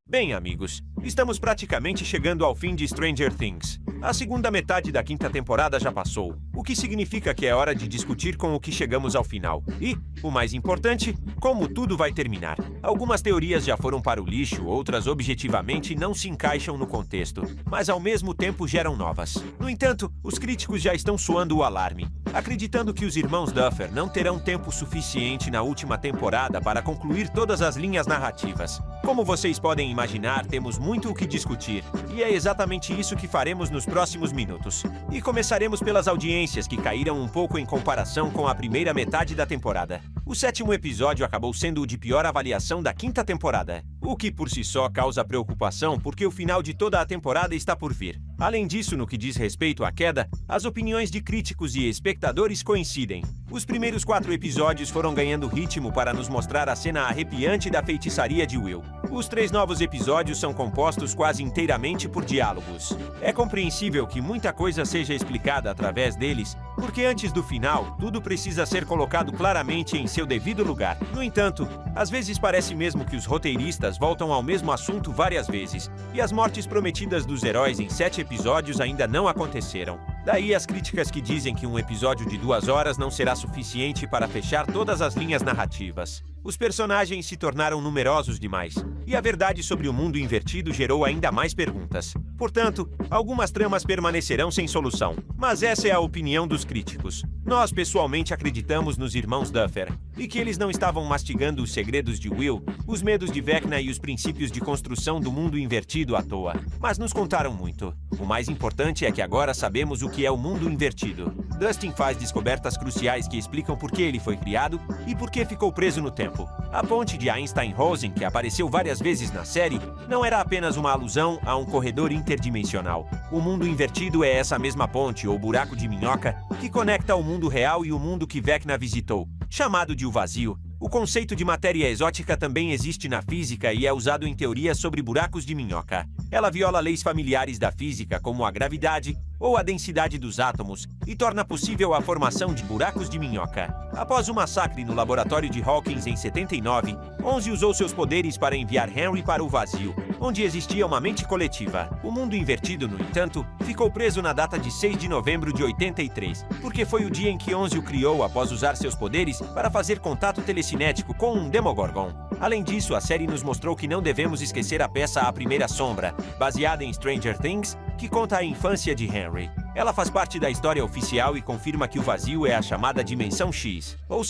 Bem, amigos, estamos praticamente chegando ao fim de Stranger Things. A segunda metade da quinta temporada já passou, o que significa que é hora de discutir com o que chegamos ao final. E, o mais importante, como tudo vai terminar. Algumas teorias já foram para o lixo, outras objetivamente não se encaixam no contexto, mas ao mesmo tempo geram novas. No entanto, os críticos já estão soando o alarme, acreditando que os irmãos Duffer não terão tempo suficiente na última temporada para concluir todas as linhas narrativas. Como vocês podem imaginar, temos muito o que discutir, e é exatamente isso que faremos nos próximos minutos. E começaremos pelas audiências, que caíram um pouco em comparação com a primeira metade da temporada. O sétimo episódio acabou sendo o de pior avaliação da quinta temporada, o que por si só causa preocupação porque o final de toda a temporada está por vir. Além disso, no que diz respeito à queda, as opiniões de críticos e espectadores coincidem. Os primeiros 4 episódios foram ganhando ritmo para nos mostrar a cena arrepiante da feitiçaria de Will. Os 3 novos episódios são compostos quase inteiramente por diálogos. É compreensível que muita coisa seja explicada através deles, porque antes do final, tudo precisa ser colocado claramente em seu devido lugar. No entanto, às vezes parece mesmo que os roteiristas voltam ao mesmo assunto várias vezes, e as mortes prometidas dos heróis em 7 episódios ainda não aconteceram. Daí as críticas que dizem que um episódio de 2 horas não será suficiente para fechar todas as linhas narrativas. Os personagens se tornaram numerosos demais, e a verdade sobre o mundo invertido gerou ainda mais perguntas. Portanto, algumas tramas permanecerão sem solução, mas essa é a opinião dos críticos. Nós pessoalmente acreditamos nos irmãos Duffer, e que eles não estavam mastigando os segredos de Will, os medos de Vecna e os princípios de construção do mundo invertido à toa, mas nos contaram muito. O mais importante é que agora sabemos o que é o mundo invertido. Dustin faz descobertas cruciais que explicam por que ele foi criado e por que ficou preso no tempo. A ponte de Einstein-Rosen, que apareceu várias vezes na série, não era apenas uma alusão a um corredor interdimensional. O mundo invertido é essa mesma ponte, ou buraco de minhoca, que conecta o mundo real e o mundo que Vecna visitou, chamado de o vazio. O conceito de matéria exótica também existe na física e é usado em teorias sobre buracos de minhoca. Ela viola leis familiares da física, como a gravidade ou a densidade dos átomos, e torna possível a formação de buracos de minhoca. Após o massacre no laboratório de Hawkins em 79, 11 usou seus poderes para enviar Henry para o vazio, onde existia uma mente coletiva. O mundo invertido, no entanto, ficou preso na data de 6 de novembro de 83, porque foi o dia em que 11 o criou após usar seus poderes para fazer contato telecinético com um Demogorgon. Além disso, a série nos mostrou que não devemos esquecer a peça A Primeira Sombra, baseada em Stranger Things, que conta a infância de Henry. Ela faz parte da história oficial e confirma que o vazio é a chamada Dimensão X, ou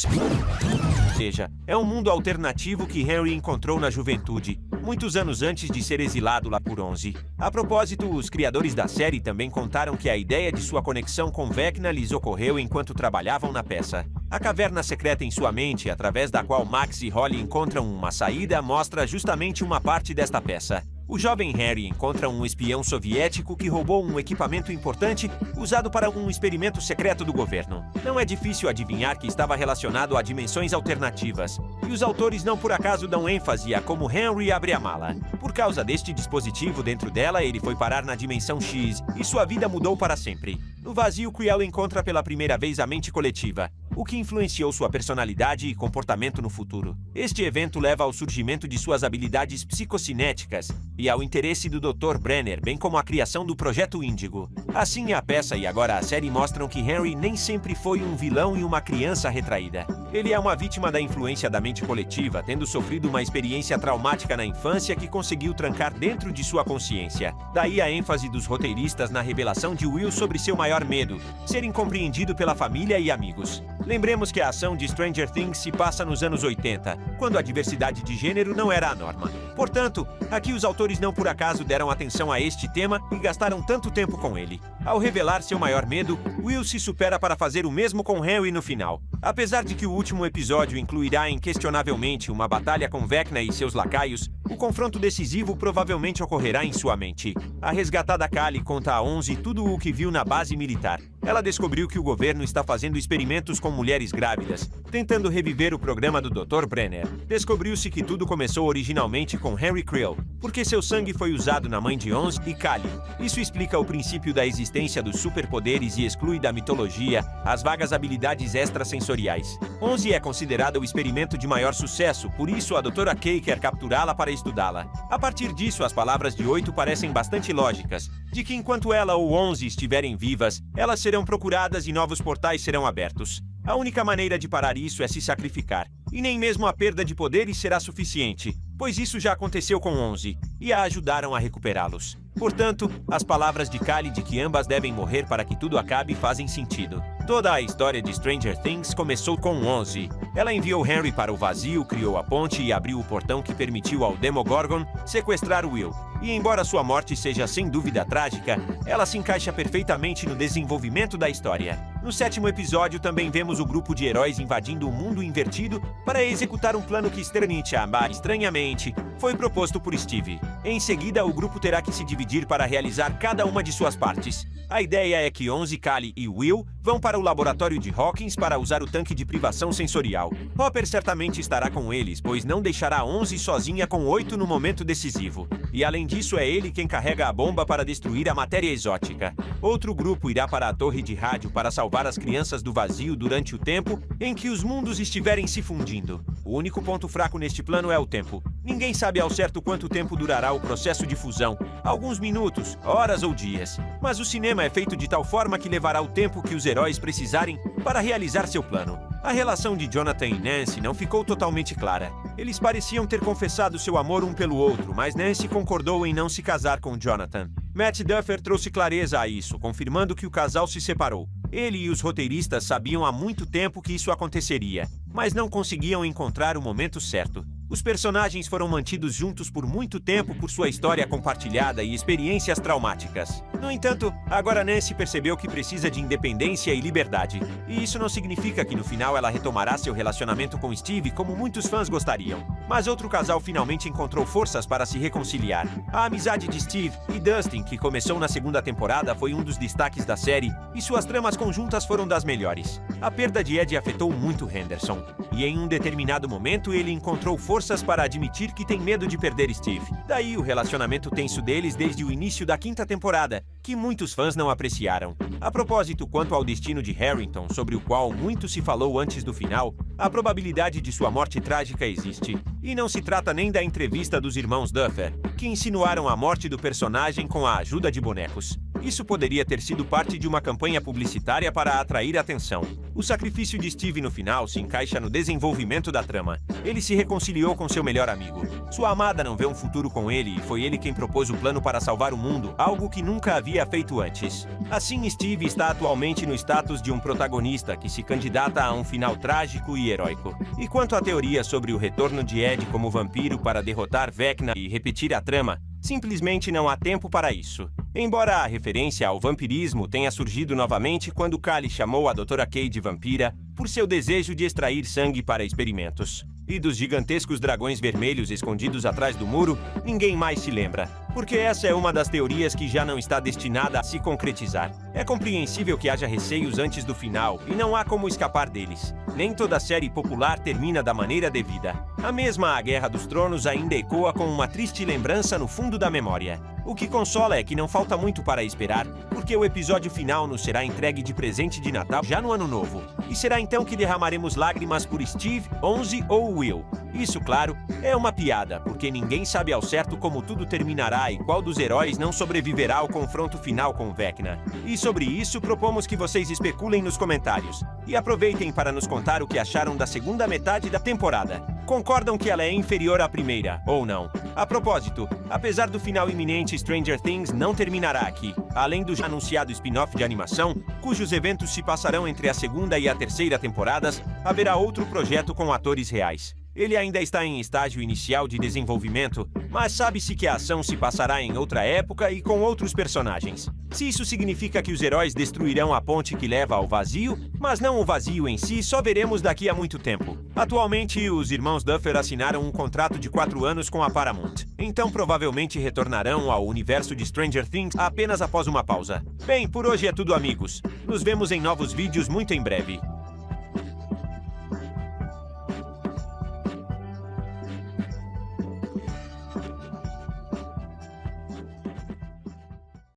seja, é um mundo alternativo que Henry encontrou na juventude, muitos anos antes de ser exilado lá por 11. A propósito, os criadores da série também contaram que a ideia de sua conexão com Vecna lhes ocorreu enquanto trabalhavam na peça. A caverna secreta em sua mente, através da qual Max e Holly encontram uma saída, mostra justamente uma parte desta peça. O jovem Harry encontra um espião soviético que roubou um equipamento importante usado para um experimento secreto do governo. Não é difícil adivinhar que estava relacionado a dimensões alternativas, e os autores não por acaso dão ênfase a como Henry abre a mala. Por causa deste dispositivo dentro dela, ele foi parar na Dimensão X, e sua vida mudou para sempre. No vazio, Creel encontra pela primeira vez a mente coletiva, o que influenciou sua personalidade e comportamento no futuro. Este evento leva ao surgimento de suas habilidades psicocinéticas e ao interesse do Dr. Brenner, bem como à criação do Projeto Índigo. Assim, a peça e agora a série mostram que Henry nem sempre foi um vilão e uma criança retraída. Ele é uma vítima da influência da mente coletiva, tendo sofrido uma experiência traumática na infância que conseguiu trancar dentro de sua consciência. Daí a ênfase dos roteiristas na revelação de Will sobre seu maior medo, ser incompreendido pela família e amigos. Lembremos que a ação de Stranger Things se passa nos anos 80, quando a diversidade de gênero não era a norma. Portanto, aqui os autores não por acaso deram atenção a este tema e gastaram tanto tempo com ele. Ao revelar seu maior medo, Will se supera para fazer o mesmo com Henry no final. Apesar de que o último episódio incluirá inquestionavelmente uma batalha com Vecna e seus lacaios, o confronto decisivo provavelmente ocorrerá em sua mente. A resgatada Kali conta a 11 tudo o que viu na base militar. ela descobriu que o governo está fazendo experimentos com mulheres grávidas, tentando reviver o programa do Dr. Brenner. Descobriu-se que tudo começou originalmente com Henry Creel, porque seu sangue foi usado na mãe de Onze e Kali. Isso explica o princípio da existência dos superpoderes e exclui da mitologia as vagas habilidades extrasensoriais. Onze é considerada o experimento de maior sucesso, por isso a Dra. Kay quer capturá-la para estudá-la. A partir disso, as palavras de 8 parecem bastante lógicas, de que enquanto ela ou Onze estiverem vivas, elas serão procuradas e novos portais serão abertos. A única maneira de parar isso é se sacrificar. E nem mesmo a perda de poderes será suficiente, pois isso já aconteceu com Onze, e a ajudaram a recuperá-los. Portanto, as palavras de Kali de que ambas devem morrer para que tudo acabe fazem sentido. Toda a história de Stranger Things começou com Onze. Ela enviou Henry para o vazio, criou a ponte e abriu o portão que permitiu ao Demogorgon sequestrar Will. E embora sua morte seja sem dúvida trágica, ela se encaixa perfeitamente no desenvolvimento da história. No 7º episódio também vemos o grupo de heróis invadindo o mundo invertido para executar um plano que estranhamente foi proposto por Steve. Em seguida, o grupo terá que se dividir para realizar cada uma de suas partes. A ideia é que Onze, Kali e Will vão para o laboratório de Hawkins para usar o tanque de privação sensorial. Hopper certamente estará com eles, pois não deixará Onze sozinha com 8 no momento decisivo. E além disso, é ele quem carrega a bomba para destruir a matéria exótica. Outro grupo irá para a torre de rádio para salvar as crianças do vazio durante o tempo em que os mundos estiverem se fundindo. O único ponto fraco neste plano é o tempo. Ninguém sabe ao certo quanto tempo durará o processo de fusão. Alguns minutos, horas ou dias. Mas o cinema é feito de tal forma que levará o tempo que os heróis precisarem para realizar seu plano. A relação de Jonathan e Nancy não ficou totalmente clara. Eles pareciam ter confessado seu amor um pelo outro, mas Nancy concordou em não se casar com Jonathan. Matt Duffer trouxe clareza a isso, confirmando que o casal se separou. Ele e os roteiristas sabiam há muito tempo que isso aconteceria, mas não conseguiam encontrar o momento certo. Os personagens foram mantidos juntos por muito tempo por sua história compartilhada e experiências traumáticas. No entanto, agora Nancy percebeu que precisa de independência e liberdade. E isso não significa que no final ela retomará seu relacionamento com Steve como muitos fãs gostariam. Mas outro casal finalmente encontrou forças para se reconciliar. A amizade de Steve e Dustin, que começou na 2ª temporada, foi um dos destaques da série, e suas tramas conjuntas foram das melhores. A perda de Ed afetou muito Henderson, e em um determinado momento ele encontrou forças para admitir que tem medo de perder Steve. Daí o relacionamento tenso deles desde o início da 5ª temporada, que muitos fãs não apreciaram. A propósito, quanto ao destino de Harrington, sobre o qual muito se falou antes do final, a probabilidade de sua morte trágica existe. E não se trata nem da entrevista dos irmãos Duffer, que insinuaram a morte do personagem com a ajuda de bonecos. Isso poderia ter sido parte de uma campanha publicitária para atrair atenção. O sacrifício de Steve no final se encaixa no desenvolvimento da trama. Ele se reconciliou com seu melhor amigo. Sua amada não vê um futuro com ele e foi ele quem propôs o plano para salvar o mundo, algo que nunca havia feito antes. Assim, Steve está atualmente no status de um protagonista que se candidata a um final trágico e heróico. E quanto à teoria sobre o retorno de Ed como vampiro para derrotar Vecna e repetir a trama, simplesmente não há tempo para isso. Embora a referência ao vampirismo tenha surgido novamente quando Kali chamou a Dra. Kay de vampira por seu desejo de extrair sangue para experimentos. E dos gigantescos dragões vermelhos escondidos atrás do muro, ninguém mais se lembra. Porque essa é uma das teorias que já não está destinada a se concretizar. É compreensível que haja receios antes do final, e não há como escapar deles. Nem toda série popular termina da maneira devida. A mesma A Guerra dos Tronos ainda ecoa com uma triste lembrança no fundo da memória. O que consola é que não falta muito para esperar, porque o episódio final nos será entregue de presente de Natal já no Ano Novo. E será então que derramaremos lágrimas por Steve, Onze ou Will. Isso, claro, é uma piada, porque ninguém sabe ao certo como tudo terminará e qual dos heróis não sobreviverá ao confronto final com Vecna. E sobre isso, propomos que vocês especulem nos comentários. E aproveitem para nos contar o que acharam da 2ª metade da temporada. Concordam que ela é inferior à primeira, ou não? A propósito, apesar do final iminente, Stranger Things não terminará aqui. Além do já anunciado spin-off de animação, cujos eventos se passarão entre a 2ª e a 3ª temporadas, haverá outro projeto com atores reais. Ele ainda está em estágio inicial de desenvolvimento, mas sabe-se que a ação se passará em outra época e com outros personagens. Se isso significa que os heróis destruirão a ponte que leva ao vazio, mas não o vazio em si, só veremos daqui a muito tempo. Atualmente, os irmãos Duffer assinaram um contrato de 4 anos com a Paramount, então provavelmente retornarão ao universo de Stranger Things apenas após uma pausa. Bem, por hoje é tudo, amigos. Nos vemos em novos vídeos muito em breve.